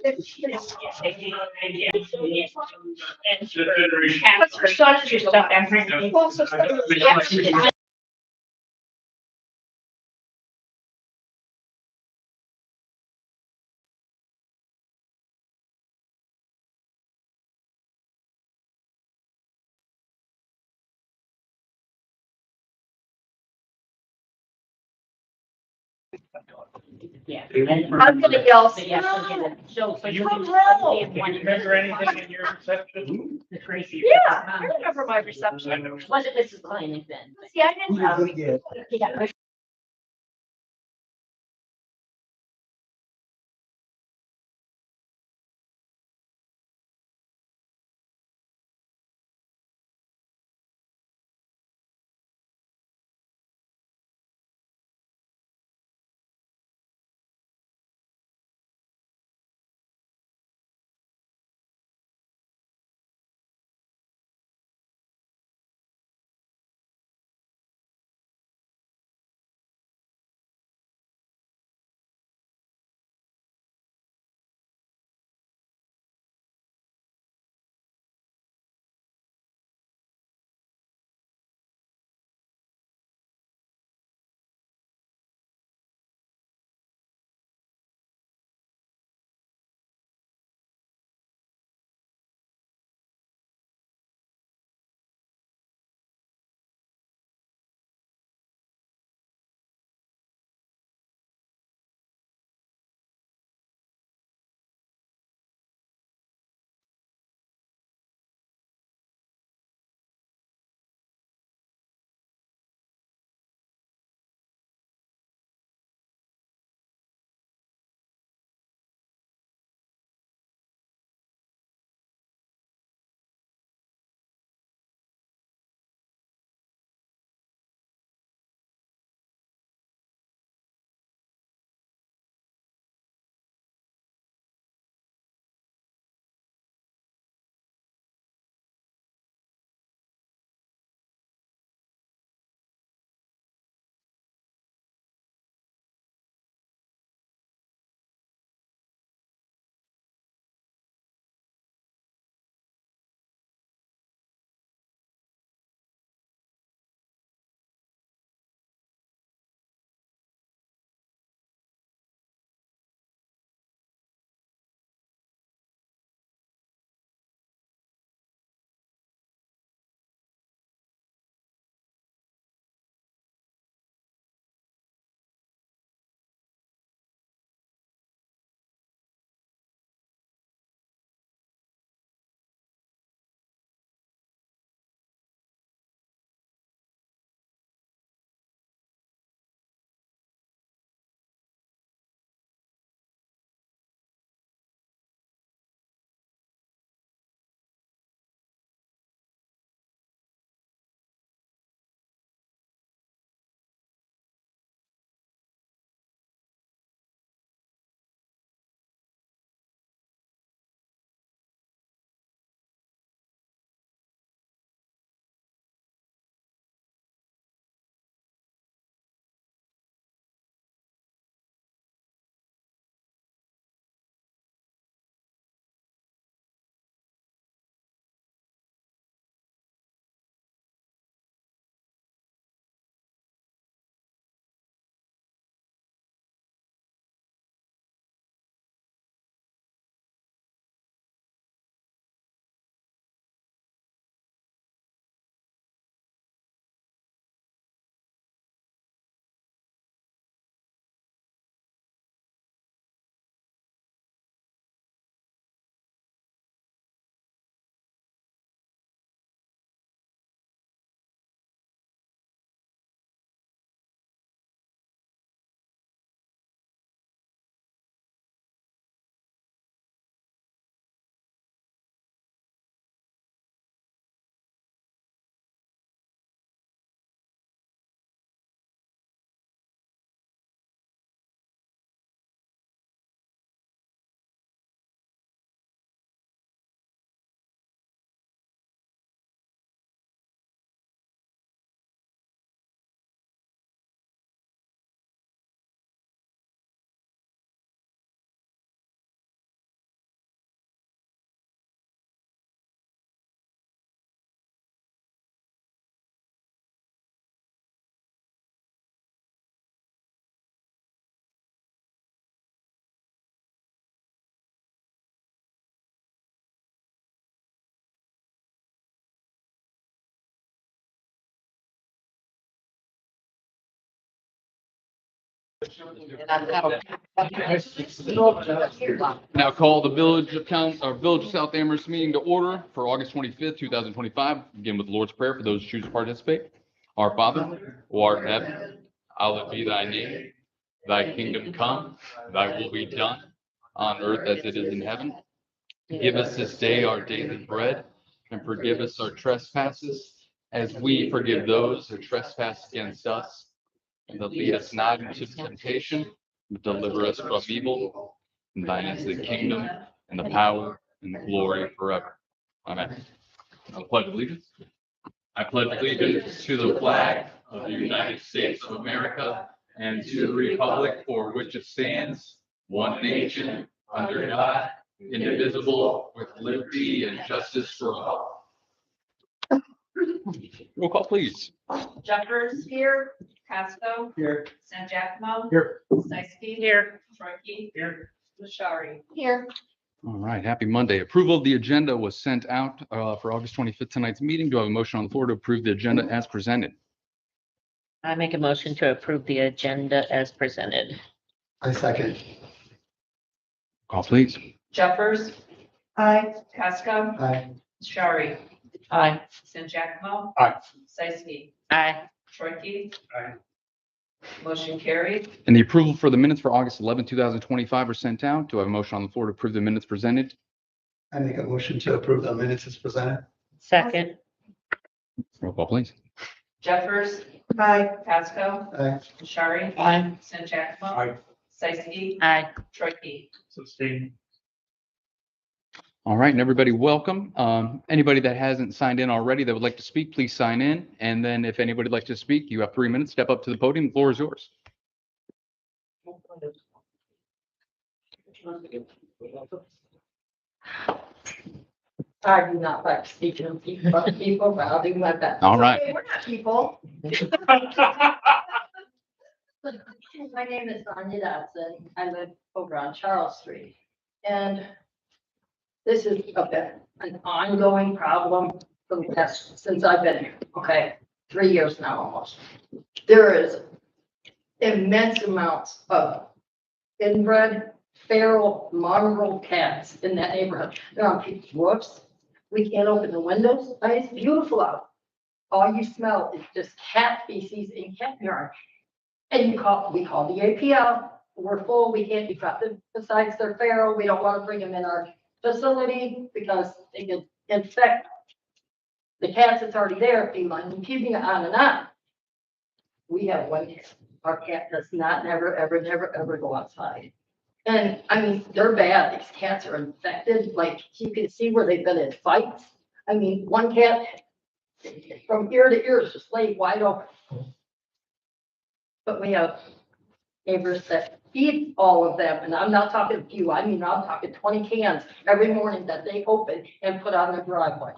What's her son's your stuff? Yeah. I'm gonna yell. But yeah, so So you Hello. do you remember anything in your reception? the crazy. Yeah, I remember my reception. Wasn't Mrs. Klein then? See, I didn't have. He got pushed Now call the Village of South Amherst meeting to order for August 25th, 2025. Begin with the Lord's Prayer for those who choose to participate. Our Father, who art in heaven, hallowed be thy name. Thy kingdom come, thy will be done on earth as it is in heaven. Give us this day our daily bread, and forgive us our trespasses as we forgive those who trespass against us. And lead us not into temptation, but deliver us from evil. And thine is the kingdom, and the power, and the glory forever. Amen. I pledge allegiance. I pledge allegiance to the flag of the United States of America and to the republic for which it stands, one nation, under God, indivisible, with liberty and justice for all. Roll call, please. Jeffers here, Pasco. Here. San Giacomo. Here. Sisky. Here. Trukey. Here. Lashawi. Here. All right, happy Monday. Approval of the agenda was sent out for August 25th, tonight's meeting. Do I have a motion on the floor to approve the agenda as presented? I make a motion to approve the agenda as presented. I second. Call, please. Jeffers. Aye. Pasco. Aye. Shari. Aye. San Giacomo. Aye. Sisky. Aye. Trukey. Aye. Motion carried. And the approval for the minutes for August 11th, 2025 are sent out. Do I have a motion on the floor to approve the minutes presented? I make a motion to approve the minutes as presented. Second. Roll call, please. Jeffers. Aye. Pasco. Aye. Shari. Aye. San Giacomo. Aye. Sisky. Aye. Trukey. Sustain. All right, and everybody, welcome. Anybody that hasn't signed in already that would like to speak, please sign in. And then if anybody would like to speak, you have 3 minutes. Step up to the podium. The floor is yours. I do not like speaking of people, but I'll do my best. All right. Okay, we're not people. My name is Sonia Dodson. I live over on Charles Street. And this is an ongoing problem for the past, since I've been here, okay? 3 years now almost. There is immense amounts of inbred, feral, mongrel cats in that neighborhood. They're on people's roofs. We can't open the windows. I mean, it's beautiful out. All you smell is just cat feces and cat urine. And we call the APL. We're full. We can't be trusted. Besides, they're feral. We don't want to bring them in our facility because they can infect the cats that's already there. And keeping it on and on. We have one cat. Our cat does not, never, ever go outside. And I mean, they're bad. These cats are infected. Like you can see where they've been in fights. I mean, one cat from ear to ear is just laid wide open. But we have neighbors that feed all of them. And I'm not talking a few. I mean, I'm talking 20 cans every morning that they open and put on their driveway.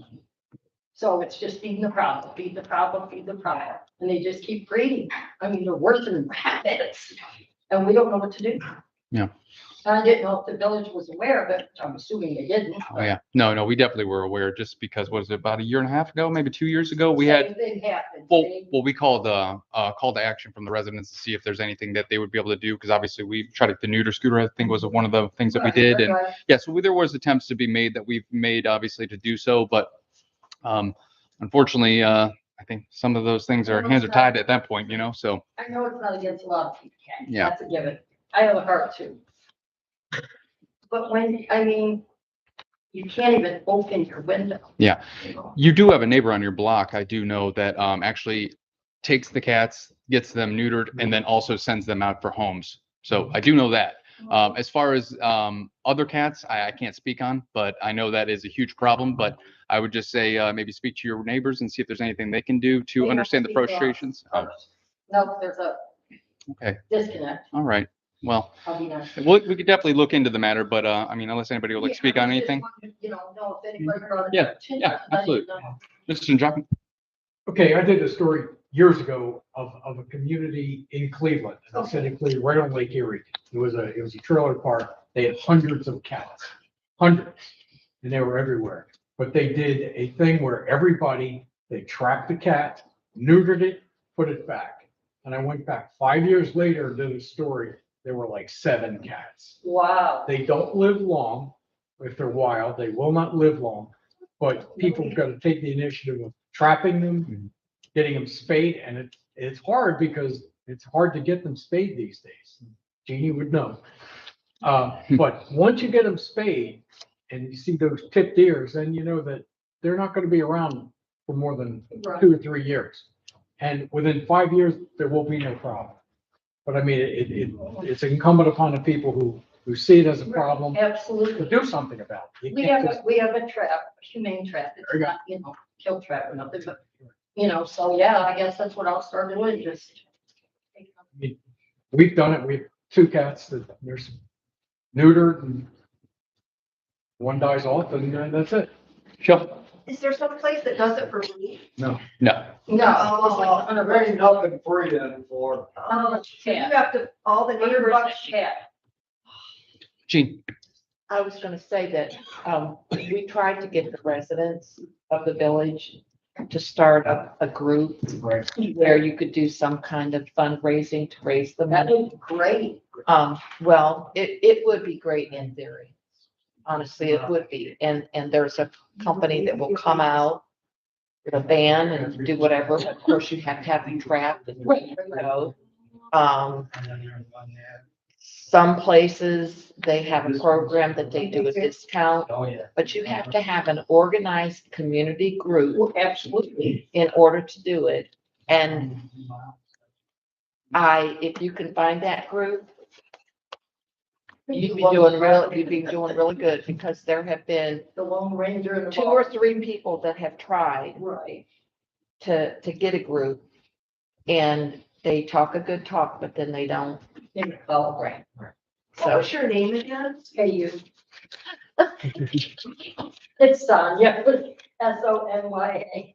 So it's just feeding the problem, feed the problem, feed the problem. And they just keep breeding. I mean, they're worse than rabbits. And we don't know what to do. Yeah. And I didn't know if the village was aware of it, which I'm assuming they didn't. Oh, yeah. No, we definitely were aware just because, was it about a year and a half ago, maybe 2 years ago? We had, Same thing happened. well, we called call to action from the residents to see if there's anything that they would be able to do. Because obviously we tried the neuter scooter, I think was one of the things that we did. And yeah, so there was attempts to be made that we've made obviously to do so. But unfortunately, I think some of those things hands are tied at that point, so. I know it's not against a lot of people, Ken. Yeah. That's a given. I have a heart too. But you can't even open your window. Yeah. You do have a neighbor on your block, I do know, that actually takes the cats, gets them neutered, and then also sends them out for homes. So I do know that. As far as other cats, I can't speak on, but I know that is a huge problem. But I would just say maybe speak to your neighbors and see if there's anything they can do to They have understand to the speak to us frustrations. first. No, there's a Okay, disconnect. all right. Well, I'll be nice. we could definitely look into the matter, but I mean, unless anybody would like to speak on anything. No, if anybody brought it Yeah, to attention, yeah, let you absolutely. know. Mr. Njaki? Okay, I did a story years ago of a community in Cleveland, in the city of Cleveland, right on Lake Erie. It was a trailer park. They had hundreds of cats, hundreds, and they were everywhere. But they did a thing where they tracked the cat, neutered it, put it back. And I went back 5 years later to the story, there were like 7 cats. Wow. They don't live long. If they're wild, they will not live long. But people got to take the initiative of trapping them, getting them spayed, and it's hard because it's hard to get them spayed these days. Jeannie would know. But once you get them spayed and you see those tipped ears, then you know that they're not going to be around for more than Right. 2 or 3 years. And within 5 years, there will be no problem. But I mean, it's incumbent upon the people who see it as a problem to Absolutely. do something about it. You We can't have, just- we have a trap, a humane trap. It's There you go. not, kill trap or nothing, but, so yeah, I guess that's what I'll start doing, just. We've done it. We have 2 cats that there's neutered and one dies off and that's it. Sure. Is there some place that does it for free? No. No, it's like on a very. nothing free then for. So you have to, all the neighbors. $100 cat. Gene, I was gonna say that, we tried to get the residents of the village to start a group Right. where you could do some kind of fundraising to raise the That money. would be great. Well, it would be great in theory. Honestly, it would be. And there's a company that will come out with a van and do whatever. Of course, you have to have them trapped and ready to go. Some places, they have a program that they do a discount, Oh, yeah. but you have to have an organized community group Well, absolutely. in order to do it. And if you can find that group, you'd be doing really good, because there have been The Lone Ranger and the. 2 or 3 people that have tried Right. to get a group, and they talk a good talk, but then they don't. Oh, right. What So was your name again? Hey, you. It's Sonya, SONYA.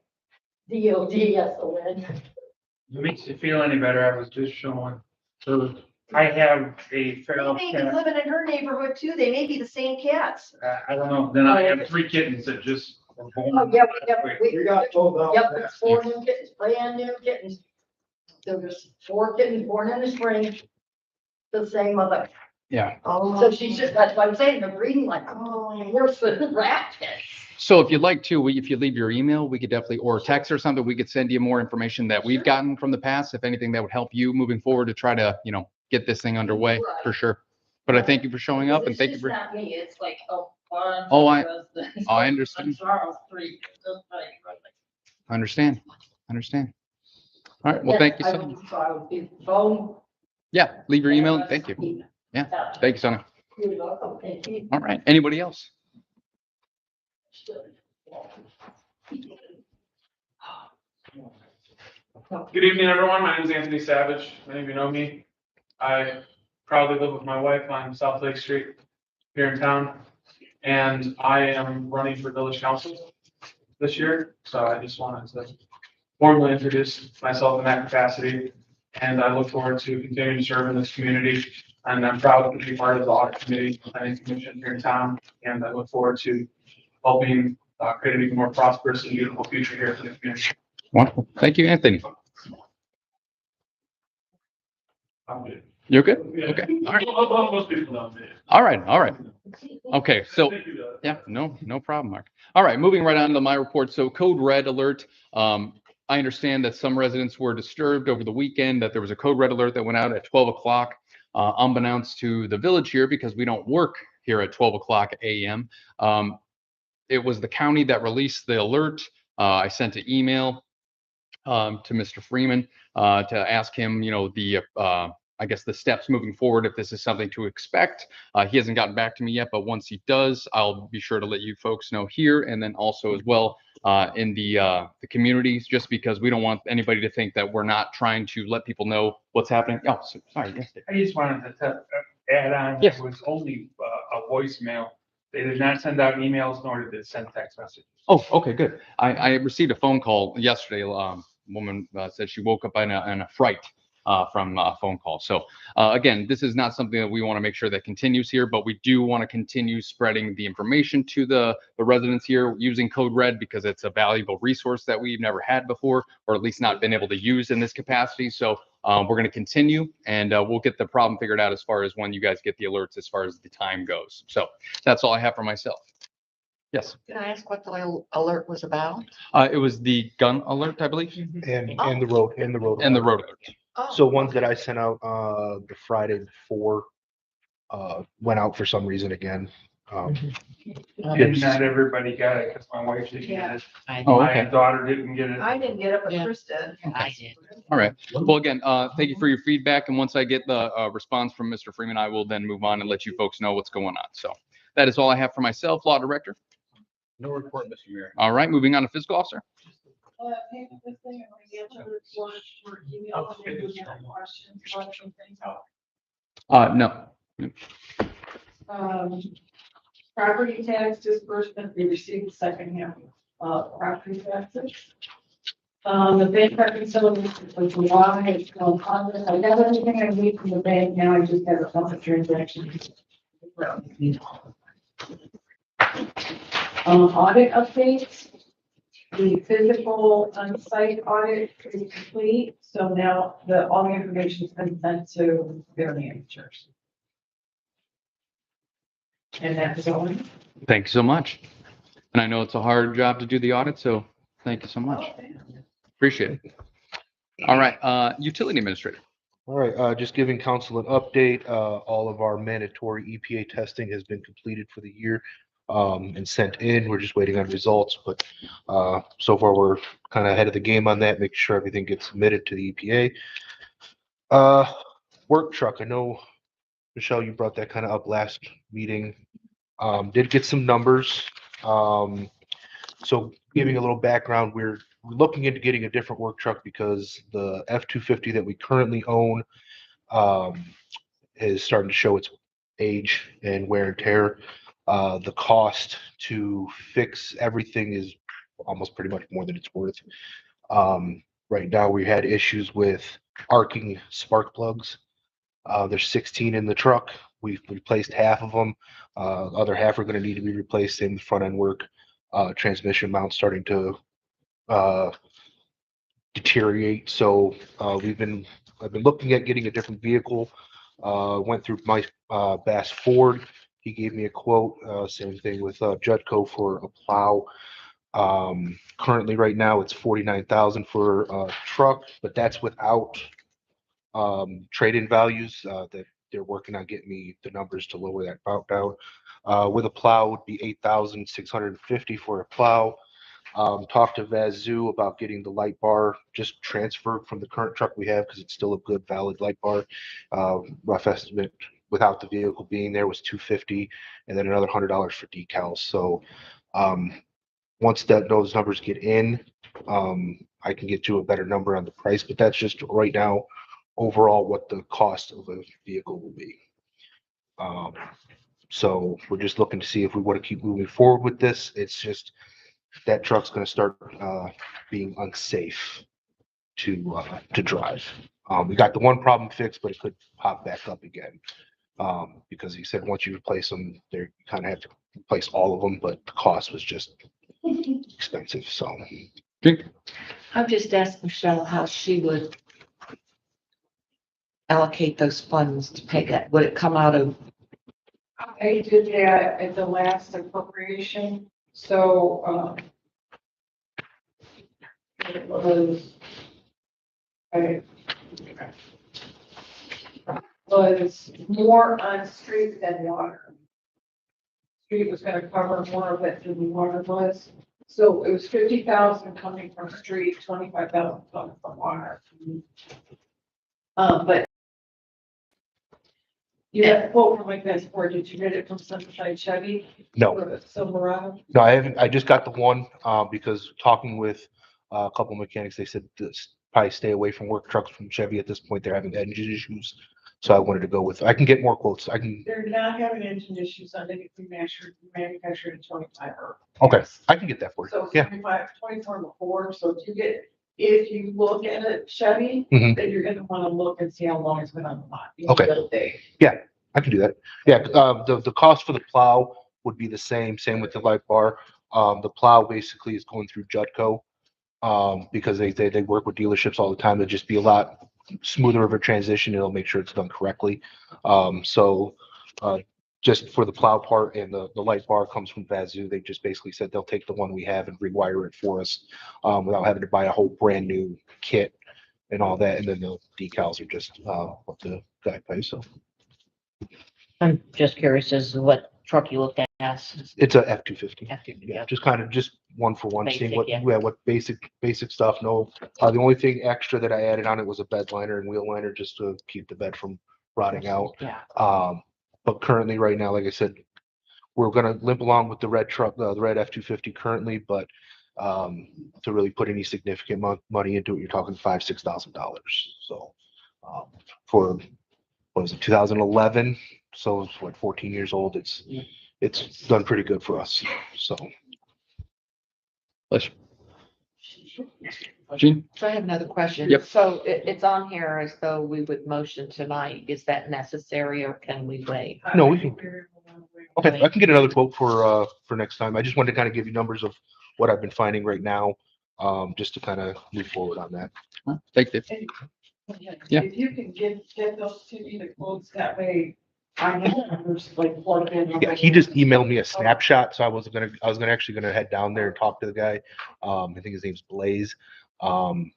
DODSON. If it makes you feel any better, I was just showing. So I have a They feral may be cat. living in her neighborhood too. They may be the same cats. I don't know. Then I have 3 kittens that just were born. Oh, yeah, we got told out. Yep, it's 4 new kittens, brand new kittens. There was 4 kittens born in the spring. The same mother. yeah. So she's just, that's what I'm saying, they're breeding like, worse than the rat pits. So if you'd like to, if you leave your email, we could definitely, or text or something, we could send you more information that we've gotten from the past, if anything that would help you moving forward to try to, get this thing underway for sure. But I thank you for showing up and thank you It's for, just not me, it's like a bunch Oh, of residents I on understand. Charles Street, just like. understand. All right, well, thank you I so will- much. So I would be phone. Yeah, leave your email. Thank you. Yeah. Thank you, Sonia. You're welcome, thank you. All right. Anybody else? Good evening, everyone. My name is Anthony Savage. Many of you know me. I proudly live with my wife on South Lake Street here in town. And I am running for village council this year. So I just wanted to formally introduce myself in that capacity. And I look forward to continuing to serve in this community. And I'm proud to be part of the audit committee, planning commission here in town. And I look forward to helping create an even more prosperous and beautiful future here for the community. Wonderful. Thank you, Anthony. I'm good. You're good? Yeah. Okay. All right. Most people know me. All right. All right. Okay. So Thank you, Doug. yeah, no problem, Mark. All right, moving right on to my report. So code red alert. I understand that some residents were disturbed over the weekend, that there was a code red alert that went out at 12 o'clock, unbeknownst to the village here, because we don't work here at 12 o'clock a.m. It was the county that released the alert. I sent an email to Mr. Freeman to ask him, I guess the steps moving forward, if this is something to expect. He hasn't gotten back to me yet, but once he does, I'll be sure to let you folks know here, and then also as well in the communities, just because we don't want anybody to think that we're not trying to let people know what's happening. Oh, sorry. Yes, Dave. I just wanted to add on, Yes. it was only a voicemail. They did not send out emails, nor did they send text messages. Oh, okay, good. I received a phone call yesterday. Woman said she woke up in a fright from a phone call. So again, this is not something that we want to make sure that continues here, but we do want to continue spreading the information to the residents here using Code Red, because it's a valuable resource that we've never had before, or at least not been able to use in this capacity. So We're going to continue and we'll get the problem figured out as far as when you guys get the alerts as far as the time goes. So that's all I have for myself. Yes, Can I ask what the alert was about? it was the gun alert, I believe, And the road, and the road. and the road alert. Oh, So ones that I sent out, the Friday before, went out for some reason again. And not everybody got it, because my wife didn't get it. I Oh, My okay. daughter didn't get it. I didn't get it, but Yeah. Chris did. I did. All right. Well, again, thank you for your feedback. And once I get the response from Mr. Freeman, I will then move on and let you folks know what's going on. So that is all I have for myself, Law Director. No report, Mr. Mayor. All right, moving on to Fiscal Officer. No. Property tax disbursement, we received the second half of property taxes. The bank reconciliation was a lot, it's going on, I got everything I need from the bank, now I just have a couple of transactions. Audit updates. The physical on-site audit is complete, so now all the information has been sent to their managers. And that's all. Thank you so much. And I know it's a hard job to do the audit, so thank you so much. Appreciate it. All right, Utility Administrator. All right, just giving council an update. All of our mandatory EPA testing has been completed for the year, and sent in. We're just waiting on results, but, so far we're kind of ahead of the game on that, making sure everything gets submitted to the EPA. Work truck, I know, Michelle, you brought that kind of up last meeting. Did get some numbers. So giving a little background, we're looking into getting a different work truck because the F-250 that we currently own is starting to show its age and wear and tear. The cost to fix everything is almost pretty much more than it's worth. Right now, we had issues with arcing spark plugs. There's 16 in the truck. We've replaced half of them. Other half are going to need to be replaced in the front end work. Transmission mount starting to deteriorate. So I've been looking at getting a different vehicle. Went through my Bass Ford. He gave me a quote. Same thing with Judco for a plow. Currently, right now, it's 49,000 for a truck, but that's without trade-in values. That they're working on getting me the numbers to lower that amount down. With a plow would be 8,650 for a plow. Talked to Vazoo about getting the light bar just transferred from the current truck we have because it's still a good valid light bar. Rough estimate without the vehicle being there was $250, and then another $100 for decals. So once those numbers get in, I can get you a better number on the price, but that's just right now overall what the cost of a vehicle will be. So we're just looking to see if we want to keep moving forward with this. It's just that truck's going to start being unsafe to drive. We got the one problem fixed, but it could pop back up again. Because he said once you replace them, they kind of have to replace all of them, but the cost was just expensive. So I've just asked Michelle how she would allocate those funds to pay that. Would it come out of? I did that at the last appropriation, so, it was more on street than water. Street was gonna cover more of it than the water was, so it was 50,000 coming from street, 25,000 coming from water. But you got a quote from my passport, did you get it from Sunnyside Chevy? no, Or Silverado? no, I haven't. I just got the one because talking with a couple of mechanics, they said this probably stay away from work trucks from Chevy at this point. They're having engine issues. So I wanted to go with, I can get more quotes. I can, They're not having engine issues, I think it's manufactured in 25 or. okay, I can get that for you. So Yeah. 25, 24 before, so if you look at a Chevy, Mhm. then you're gonna wanna look and see how long it's been on the lot. Okay. I can do that. Yeah, the cost for the plow would be the same with the light bar. The plow basically is going through Judco. Because they work with dealerships all the time. It'd just be a lot smoother of a transition. It'll make sure it's done correctly. So, just for the plow part and the light bar comes from Vazoo. They just basically said they'll take the one we have and rewire it for us, without having to buy a whole brand new kit and all that. And then the decals are just, what the guy pays. So I'm just curious as to what truck you looked at. it's a F-250. After, Yeah, just kind of just one for one, seeing Basic, what, yeah. yeah, what basic stuff. No, the only thing extra that I added on it was a bed liner and wheel liner just to keep the bed from rotting out. Yeah. But currently, right now, like I said, we're gonna limp along with the red truck, the red F-250 currently, but to really put any significant money into it, you're talking $5,000-6,000. So for what was it, 2011? So it's what, 14 years old. It's done pretty good for us. So. Bless you. Gene? So I have another question. Yep. So it's on here as though we would motion tonight. Is that necessary or can we wait? No, we can. Okay, I can get another quote for next time. I just wanted to kind of give you numbers of what I've been finding right now, just to kind of move forward on that. Thank you. Yeah. If you can get those to me, the quotes, that way I know there's like plug in. Yeah, he just emailed me a snapshot, so I was actually gonna head down there and talk to the guy. I think his name's Blaze. And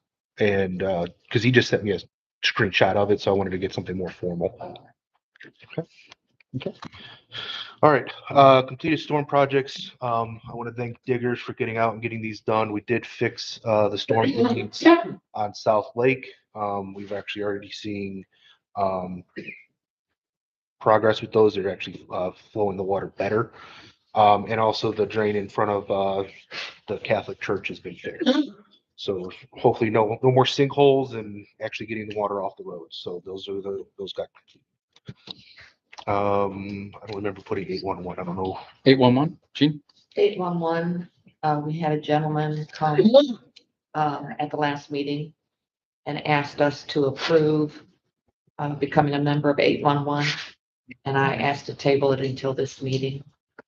because he just sent me a screenshot of it, so I wanted to get something more formal. Okay. All right, completed storm projects. I want to thank Diggers for getting out and getting these done. We did fix the storm drains on South Lake. We've actually already seen progress with those. They're actually flowing the water better. And also the drain in front of the Catholic Church has been fixed. So hopefully no more sinkholes and actually getting the water off the roads. So those got complete. I don't remember putting 811. I don't know. 811, Gene? 811, we had a gentleman come at the last meeting and asked us to approve becoming a member of 811. And I asked to table it until this meeting.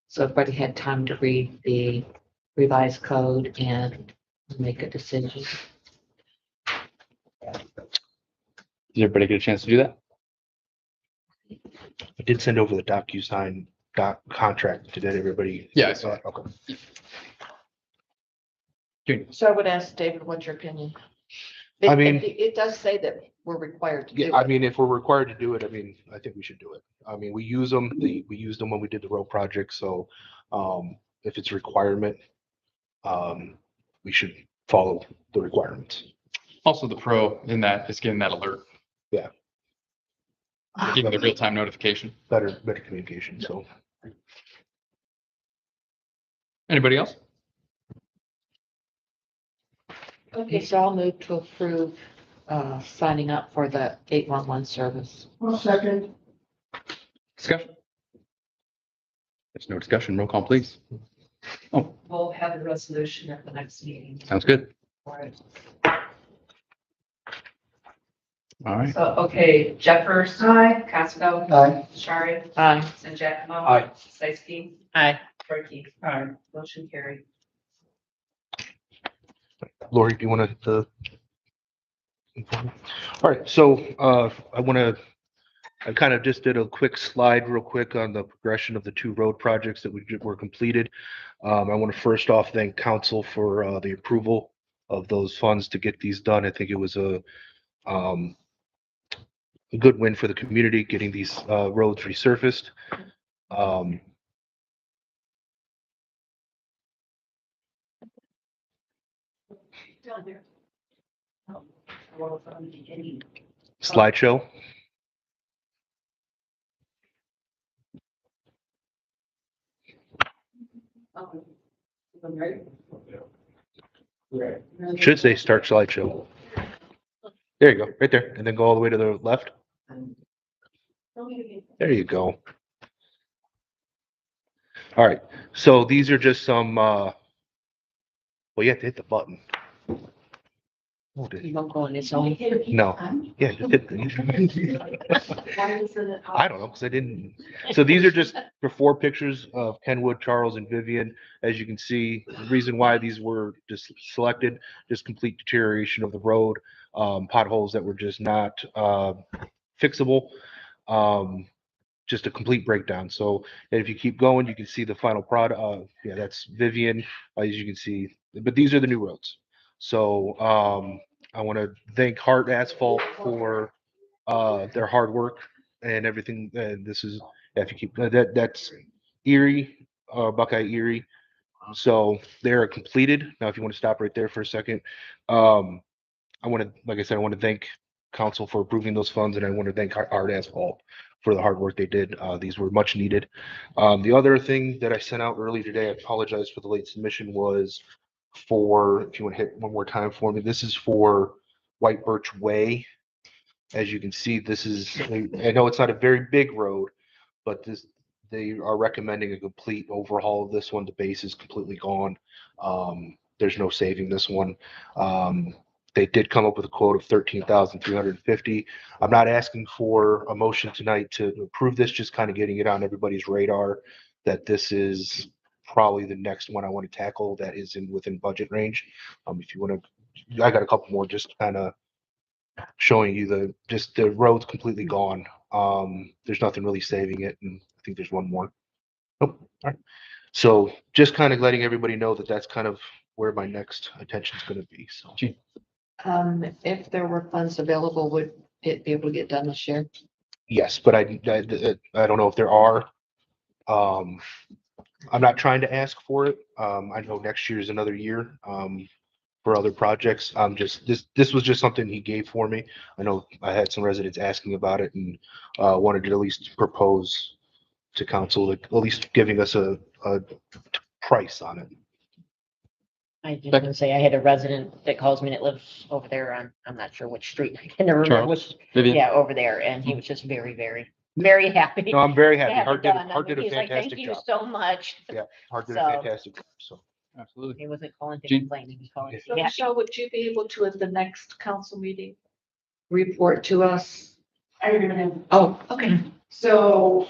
So everybody had time to read the revised code and make a decision. Did everybody get a chance to do that? I did send over the DocuSign contract. Did everybody? Yeah, I saw it. Okay. Gene? So I would ask David, what's your opinion? I mean- It does say that we're required to do Yeah, I it. mean, if we're required to do it, I mean, I think we should do it. I mean, we use them, we used them when we did the road project, so if it's a requirement, we should follow the requirements. Also, the pro in that is getting that alert. Yeah. Getting the real-time notification. Better communication, so. Anybody else? Okay, so I'll move to approve signing up for the 811 service. One second. Discussion? There's no discussion. Roll call, please. We'll have the resolution at the next meeting. Sounds good. for it. All right. So, okay, Jeffers. Aye. Casco. Aye. Shari. Aye. San Giacomo. Aye. Sisky. Aye. Turkey. Aye. Motion carried. Lori, do you want to? All right, so I kind of just did a quick slide real quick on the progression of the two road projects that were completed. I want to first off thank council for the approval of those funds to get these done. I think it was a good win for the community getting these roads resurfaced. Slideshow. Should say start slideshow. There you go, right there, and then go all the way to the left. There you go. All right, so these are just some, well, you have to hit the button. Oh, did- You won't go on its own. No, yeah, just hit the. I don't know, because I didn't. So these are just before pictures of Kenwood, Charles, and Vivian. As you can see, the reason why these were just selected, just complete deterioration of the road. potholes that were just not, fixable. Just a complete breakdown. So if you keep going, you can see the final product. Yeah, that's Vivian, as you can see, but these are the new roads. So, I want to thank Hart Asphalt for, their hard work and everything. And this is, if you keep, that's Erie, Buckeye Erie. So they're completed. Now, if you want to stop right there for a second, I want to, like I said, I want to thank council for approving those funds, and I want to thank Hart Asphalt for the hard work they did. These were much needed. The other thing that I sent out early today, I apologize for the late submission, was for, if you want to hit one more time for me, this is for White Birch Way. As you can see, this is, I know it's not a very big road, but this, they are recommending a complete overhaul of this one. The base is completely gone. There's no saving this one. They did come up with a quote of 13,350. I'm not asking for a motion tonight to approve this, just kind of getting it on everybody's radar that this is probably the next one I want to tackle that is within budget range. If you want to, I got a couple more just kind of showing you the road's completely gone. There's nothing really saving it, and I think there's one more. Nope. All right. So just kind of letting everybody know that that's kind of where my next attention is going to be. So. If there were funds available, would it be able to get done this year? Yes, but I don't know if there are. I'm not trying to ask for it. I know next year is another year for other projects. This was just something he gave for me. I know I had some residents asking about it and wanted to at least propose to council, like, at least giving us a price on it. I just want to say I had a resident that calls me that lives over there on, I'm not sure which street. I can never remember which. Vivian? Yeah, over there. And he was just very, very, very happy. No, I'm very to happy. have it Hart did, done. I Hart mean, did a he's like, fantastic thank you job. so much. Yeah, Hart did a So- fantastic job. So. Absolutely. He wasn't calling to Gene? complain. He was calling. So Yeah. Michelle, would you be able to, at the next council meeting, report to us? Are you gonna? Oh, okay. So,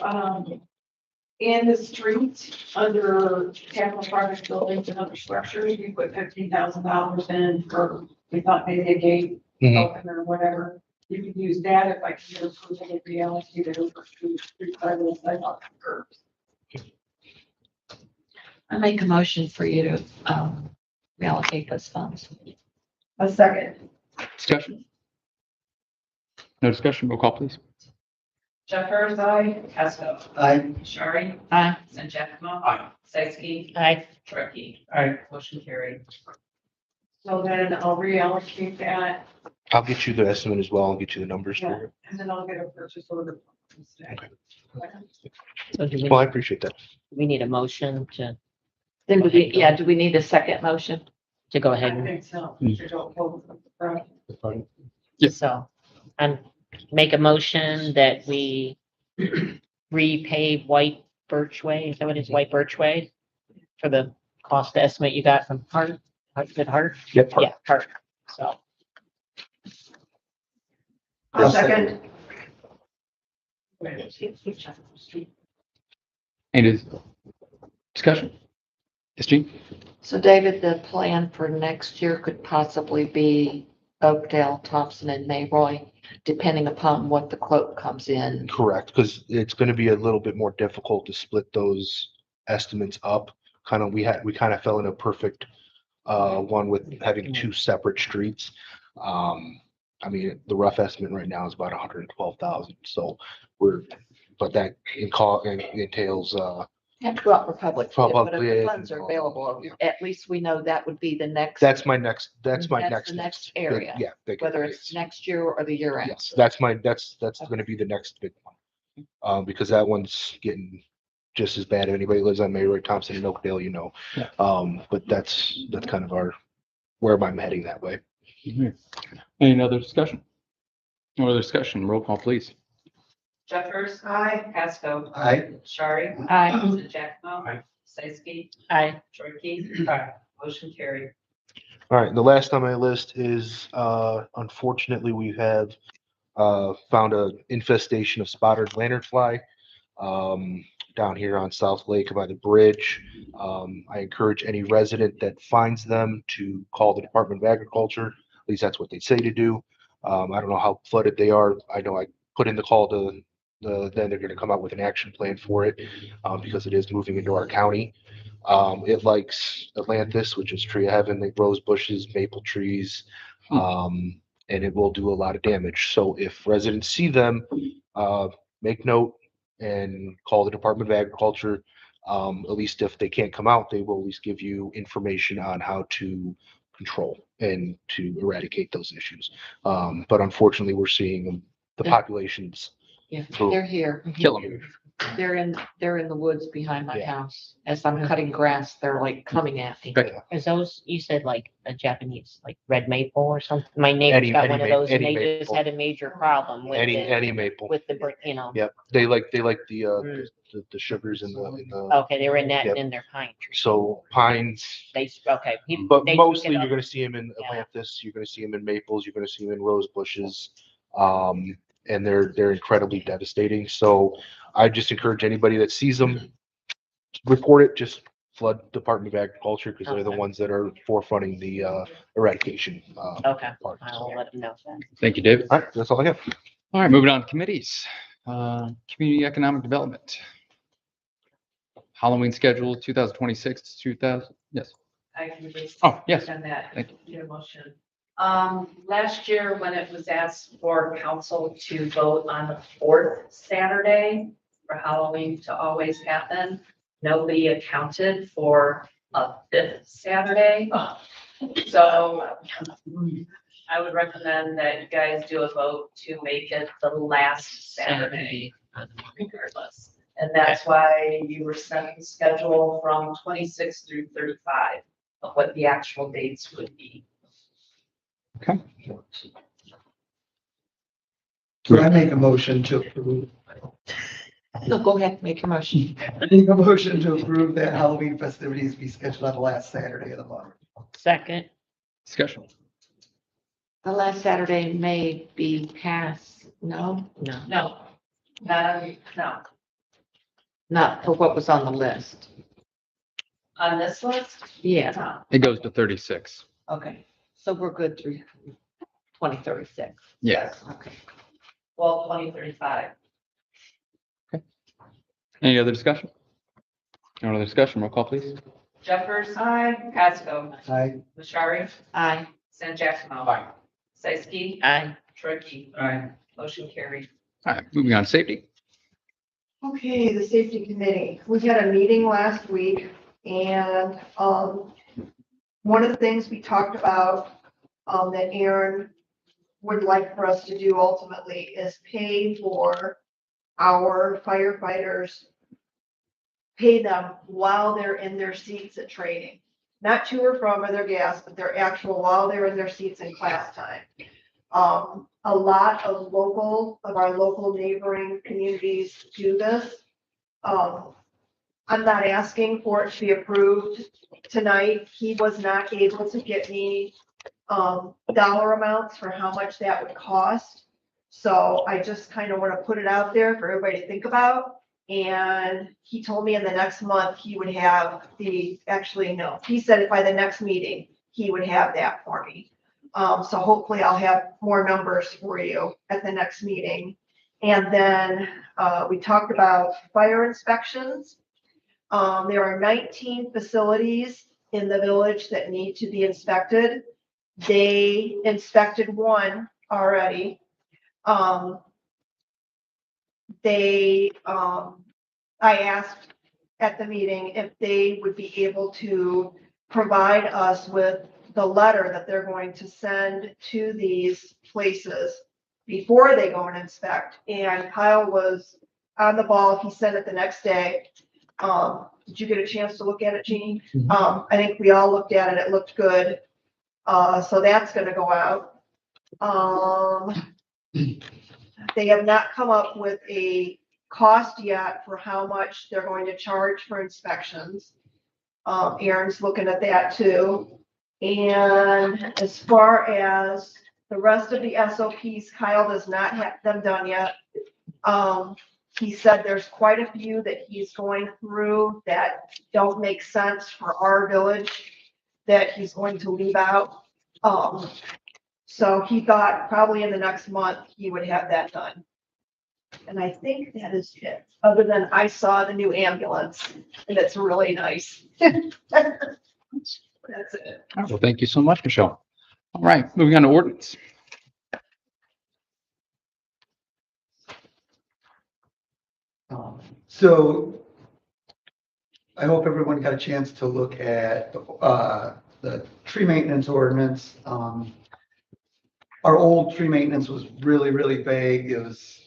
in the streets, under capital project buildings and other structures, we put $15,000 in for, we thought maybe a gate Mhm. opener or whatever. You could use that if I can get approval to reallocate it over to street sidewalks, sidewalks, and curbs. I make a motion for you to, reallocate those funds. A second. Discussion? No discussion, roll call please. Jeffers, aye. Casco. Aye. Shari. Aye. St. Jackmo. Aye. Sexy. Hi. Trukey. Aye. Motion carried. So then I'll reallocate that, I'll get you the estimate as well. I'll get you the numbers yeah, for it. and then I'll get a purchase order. Okay. So do Well, I appreciate that. we need a motion to Then do we need a second motion? go I ahead and, think so. You don't hold the front. Yeah. so, and make a motion that we repay White Birch Way, is that what it is, White Birch Way? For the cost estimate you got from Hart, good Hart? Yep. Hart. Yeah, Hart, so. I'll second. Any discussion? Yes, Gene? So David, the plan for next year could possibly be Oakdale, Thompson and Mayroy, depending upon what the quote comes in. Correct, because it's going to be a little bit more difficult to split those estimates up. We kind of fell in a perfect one with having two separate streets. I mean, the rough estimate right now is about 112,000. So but that entails, Have to go out for public. bid, Public But if the bid funds are and all, available, yeah. at least we know that would be the next. that's my next That's the next big- area, Yeah. big whether area, it's yes. next year or the year after. Yes, that's going to be the next big one. Because that one's getting just as bad. If anybody lives on Mayroy, Thompson and Oakdale, you know. Yeah. But that's kind of where I'm heading that way. Any other discussion? No other discussion, roll call please. Jeffers. Aye. Casco. Aye. Shari. Aye. St. Jackmo. Aye. Sexy. Hi, Trukey. Aye. Motion carried. All right, and the last on my list is, unfortunately, we have found an infestation of spotted lanternfly down here on South Lake by the bridge. I encourage any resident that finds them to call the Department of Agriculture. At least that's what they say to do. I don't know how flooded they are. I know I put in the call to then they're gonna come out with an action plan for it, because it is moving into our county. It likes Atlantis, which is tree of heaven, like rose bushes, maple trees, and it will do a lot of damage. So if residents see them, make note and call the Department of Agriculture. At least if they can't come out, they will at least give you information on how to control and to eradicate those issues. But unfortunately, we're seeing the populations Yeah, So- they're here. Kill them. They're in the woods behind my Yeah. house. As I'm cutting grass, they're like coming at me. Okay. Is those, you said like a Japanese, like red maple or something? My neighbor's got one of those and they just had a major problem with Any it, maple. with the, you know. Yep, they like the Mm. the sugars in the, Okay, they were in that Yep. and in their pine tree. so pines. Okay. But they took mostly it you're up. gonna see them in Yeah. Atlantis, you're gonna see them in maples, you're gonna see them in rose bushes. And they're incredibly devastating. So I just encourage anybody that sees them, report it, just flood Department of Agriculture, because they're the Okay. ones that are forefronting the eradication. Okay, part. I'll let them know then. Thank you, David. All right, that's all I have. All right, moving on to committees. Community Economic Development. Halloween schedule 2026 to 2000, yes. I can just. Oh, yes. On that, Thank you. get a motion. Last year, when it was asked for council to vote on the fourth Saturday for Halloween to always happen, nobody accounted for a fifth Saturday. So I would recommend that you guys do a vote to make it the last Saturday regardless. And that's why you were sent the schedule from 26 through 35 of what the actual dates would be. So I make a motion to approve, No, go ahead, make your motion. I make a motion to approve that Halloween festivities be scheduled on the last Saturday of the month. Second, Discussion. The last Saturday may be past, no, no. No, no. not for what was on the list. On this list? Yeah, No. It goes to 36. okay. So we're good through 2036. Yeah. Okay. Well, 2035. Any other discussion? No other discussion, roll call please. Jeffers. Aye. Pasco. I, Mashari. Aye. San Jackson. Aye. Seiski. Aye. Tricky. Aye. Motion carried. All right, moving on to safety. Okay, the safety committee. We had a meeting last week and, one of the things we talked about, that Aaron would like for us to do ultimately is pay for our firefighters, pay them while they're in their seats at training. Not to or from or their gas, but their actual while they're in their seats in class time. A lot of our local neighboring communities do this. I'm not asking for it to be approved tonight. He was not able to get me, dollar amounts for how much that would cost. So I just kind of want to put it out there for everybody to think about. And he told me in the next month he would have actually, no, he said it by the next meeting, he would have that for me. So hopefully I'll have more numbers for you at the next meeting. And then, we talked about fire inspections. There are 19 facilities in the village that need to be inspected. They inspected one already. I asked at the meeting if they would be able to provide us with the letter that they're going to send to these places before they go and inspect. And Kyle was on the ball. He sent it the next day. Did you get a chance to look at it, Jeannie? I think we all looked at it. It looked good. So that's gonna go out. They have not come up with a cost yet for how much they're going to charge for inspections. Aaron's looking at that too. And as far as the rest of the SOPs, Kyle does not have them done yet. He said there's quite a few that he's going through that don't make sense for our village that he's going to leave out. So he thought probably in the next month he would have that done. And I think that is it, other than I saw the new ambulance and it's really nice. That's it. All right, well, thank you so much, Michelle. All right, moving on to ordinance. So I hope everyone got a chance to look at the tree maintenance ordinance. Our old tree maintenance was really, really vague. It was,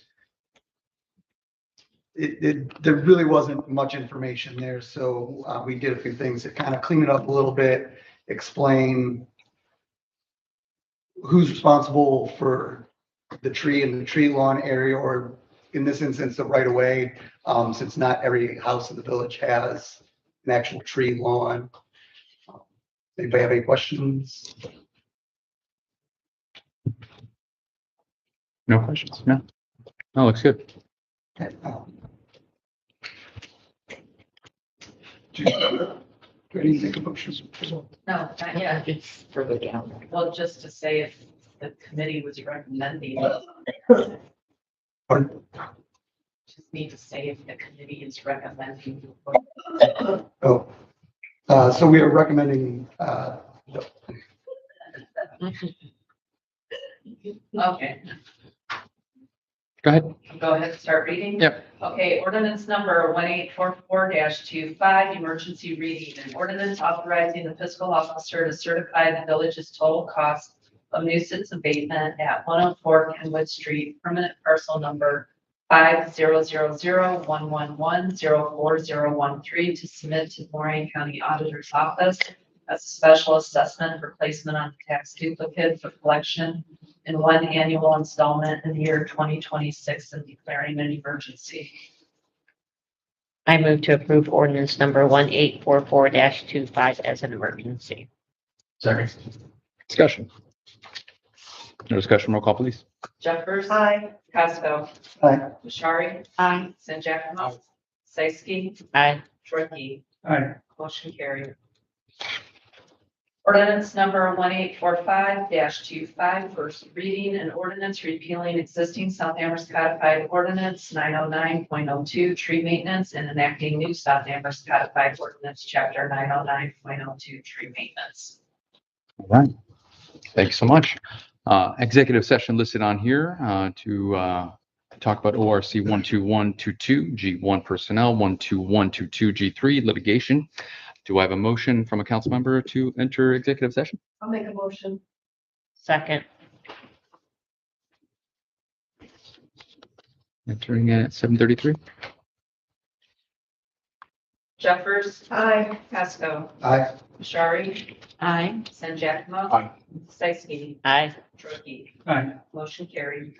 there really wasn't much information there. So we did a few things to kind of clean it up a little bit, explain who's responsible for the tree and the tree lawn area, or in this instance, the right of way, since not every house in the village has an actual tree lawn. Anybody have any questions? No questions? No? No, looks good. Okay, do you need to make a motion? No, not yet. It's further down. Well, just to say if the committee was recommending, Pardon? just need to say if the committee is recommending. Oh, so we are recommending, Okay, Go ahead. go ahead and start reading. Yep. Okay, ordinance number 1844-25, emergency reading. An ordinance authorizing the fiscal officer to certify the village's total cost of nuisance abatement at 104 Kenwood Street, permanent parcel number 50011104013, to submit to Lorraine County Auditor's Office as a special assessment for placement on tax duplicate for collection in one annual installment in the year 2026 and declaring an emergency. I move to approve ordinance number 1844-25 as an emergency. Second. Discussion. No discussion, roll call, please. Jeffers. Aye. Casco. Aye. Mashari. Aye. San Giacomo. Seiski. Aye. Trustee. Aye. Motion carried. Ordinance number 1845-25, first reading, an ordinance repealing existing South Amherst codified ordinance 909.02, tree maintenance, and enacting new South Amherst codified ordinance, chapter 909.02, tree maintenance. All right. Thank you so much. Executive session listed on here to talk about ORC 12122, G1 personnel, 12122, G3 litigation. Do I have a motion from a council member to enter executive session? I'll make a motion. Second. Entering at 7:33. Jeffers. Aye. Casco. Aye. Mashari. Aye. San Giacomo. Aye. Seiski. Aye. Trustee. Aye. Motion carried.